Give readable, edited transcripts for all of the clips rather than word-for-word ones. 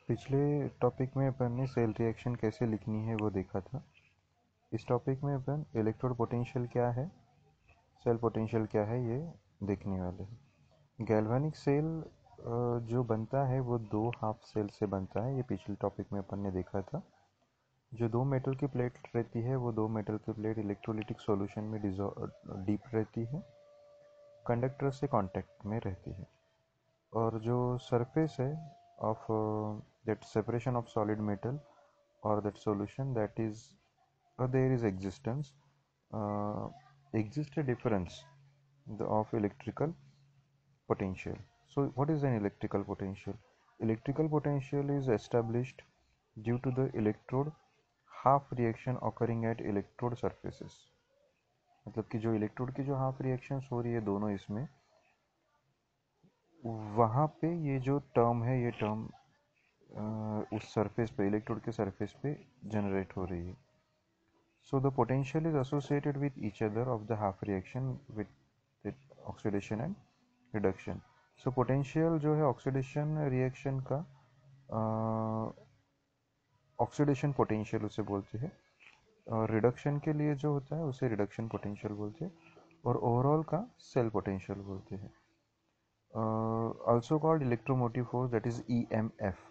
पिछले टॉपिक में अपन ने सेल रिएक्शन कैसे लिखनी है वो देखा था। इस टॉपिक में अपन इलेक्ट्रोड पोटेंशियल क्या है, सेल पोटेंशियल क्या है, ये देखने वाले हैं। गैल्वेनिक सेल जो बनता है वो दो हाफ सेल से बनता है। ये पिछले टॉपिक में अपन ने देखा था। जो दो मेटल की प्लेट रहती है वो दो मेटल की प्लेट इलेक्ट्रोलिटिक सॉल्यूशन में डीप रहती है, कंडक्टर से कांटेक्ट में रहती है। और जो सरफेस है of that separation of solid metal or that solution, that is there is exist a difference of electrical potential. So what is an electrical potential? Electrical potential is established due to the electrode half reaction occurring at electrode surfaces. मतलब कि जो electrode की जो half reactions हो रही है दोनों इसमें, वहाँ पे ये जो टर्म है ये टर्म उस सरफेस पे, इलेक्ट्रोड के सरफेस पे जनरेट हो रही है। So the potential is associated with each other of the half reaction with oxidation and reduction. So potential जो है ऑक्सीडेशन रिएक्शन का ऑक्सीडेशन पोटेंशियल उसे बोलते हैं, और रिडक्शन के लिए जो होता है उसे रिडक्शन पोटेंशियल बोलते हैं, और ओवरऑल का सेल पोटेंशियल बोलते हैं। Also called electromotive force, that is EMF.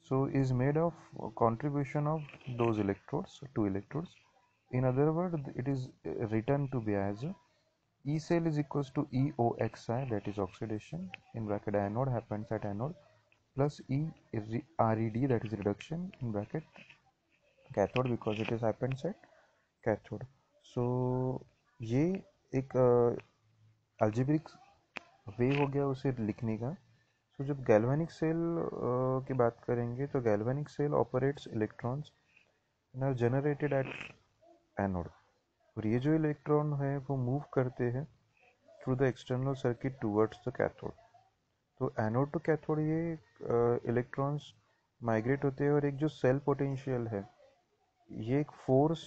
So is made of contribution of those electrodes, two electrodes. In other words, it is written to be as E cell is equals to EOXI, that is oxidation, in bracket anode happens at anode, plus RED, that is reduction, in bracket cathode, because it is happens at cathode. So ये एक algebraic वे हो गया उसे लिखने का। तो जब galvanic cell की बात करेंगे तो galvanic cell operates electrons are generated at anode, और ये जो इलेक्ट्रॉन है वो मूव करते हैं through the external circuit towards the cathode. तो एनोड टू कैथोड ये इलेक्ट्रॉन्स माइग्रेट होते हैं, और एक जो सेल पोटेंशियल है ये एक force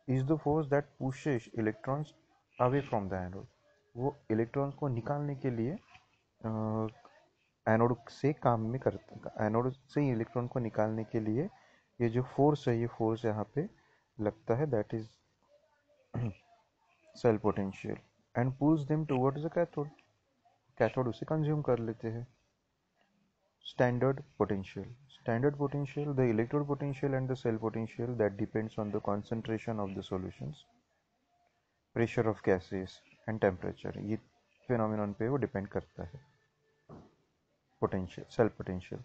is the force that pushes electrons away from the anode. वो इलेक्ट्रॉन्स को निकालने के लिए एनोड से काम में करते हैं, एनोड से इलेक्ट्रॉन को निकालने के लिए ये जो फोर्स है, ये फोर्स यहाँ पे लगता है, that is cell potential, and pulls them towards the cathode. Cathode उसे कंज्यूम कर लेते हैं। Standard potential the electrode potential and the cell potential that depends on the concentration of the solutions, pressure of gases and temperature. ये phenomenon पे वो depend करता है। Cell potential.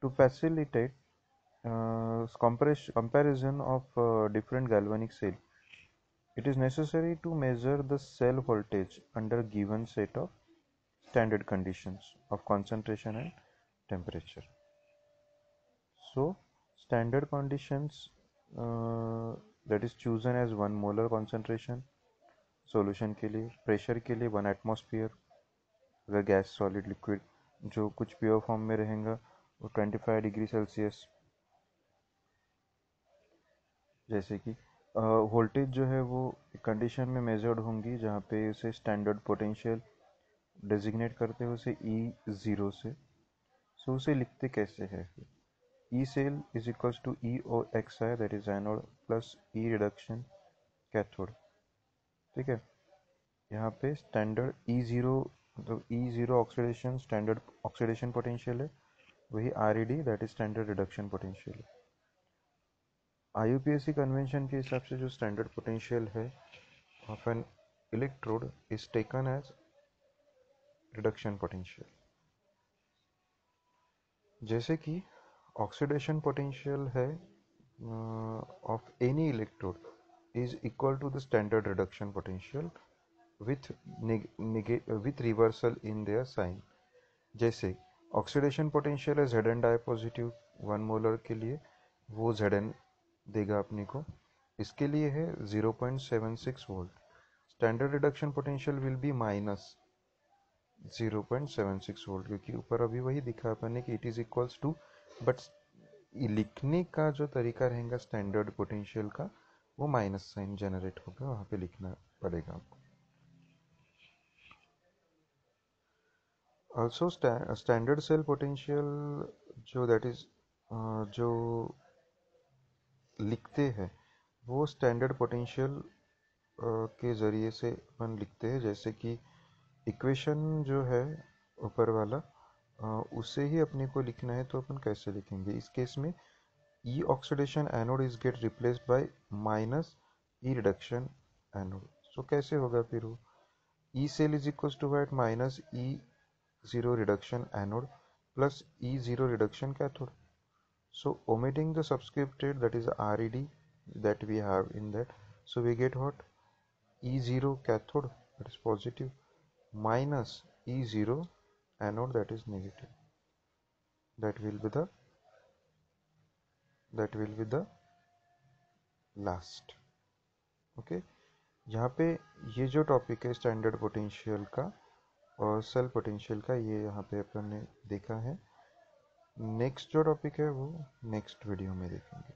To facilitate comparison of different galvanic cell, it is necessary to measure the cell voltage under given set of standard conditions of concentration and temperature. So standard conditions, that is chosen as 1 molar concentration solution के लिए, pressure के लिए 1 atmosphere, अगर gas solid liquid जो कुछ pure form में रहेगा वो 25 डिग्री सेल्सियस। जैसे कि वोल्टेज जो है वो कंडीशन में मेजर्ड होंगी जहाँ पे उसे स्टैंडर्ड पोटेंशियल डेजिग्नेट करते हैं उसे E0 से। सो उसे लिखते कैसे है, E cell is equals to EOXI, that is anode, plus E reduction cathode. ठीक है, यहाँ पे स्टैंडर्ड E0, तो E0 oxidation standard oxidation potential है, वही RED that is standard reduction potential है। IUPAC कन्वेंशन के हिसाब से जो स्टैंडर्ड पोटेंशियल है of an electrode is taken as reduction potential. जैसे कि ऑक्सीडेशन पोटेंशियल है of any electrode is equal to the standard reduction potential with reversal in their sign। जैसे ऑक्सीडेशन पोटेंशियल है Zn पॉजिटिव 1 मोलर के लिए, वो Zn देगा अपने को, इसके लिए है 0.76 volt. Standard reduction potential will be minus 0.76 volt, क्योंकि ऊपर अभी वही दिखा अपने कि it is equals to, but लिखने का जो तरीका रहेगा स्टैंडर्ड पोटेंशियल का वो माइनस साइन जनरेट होगा, वहाँ पे लिखना पड़ेगा आपको। Also standard cell potential जो दैट इज जो लिखते हैं वो स्टैंडर्ड पोटेंशियल के ज़रिए से अपन लिखते हैं। जैसे कि इक्वेशन जो है ऊपर वाला उससे ही अपने को लिखना है, तो अपन कैसे लिखेंगे इस केस में? E oxidation anode is get replaced by minus E reduction anode. So कैसे होगा फिर वो? E cell is equal to what? Minus E zero reduction anode plus E zero reduction cathode. So omitting the subscripted, that is RED, that we have in that, so we get what? E0 cathode, that is positive, minus E0 anode, that is negative. That will be the last. Okay. यहाँ पे ये जो topic है standard potential का और cell potential का, ये यहाँ पे अपन ने देखा है। नेक्स्ट जो टॉपिक है वो नेक्स्ट वीडियो में देखेंगे।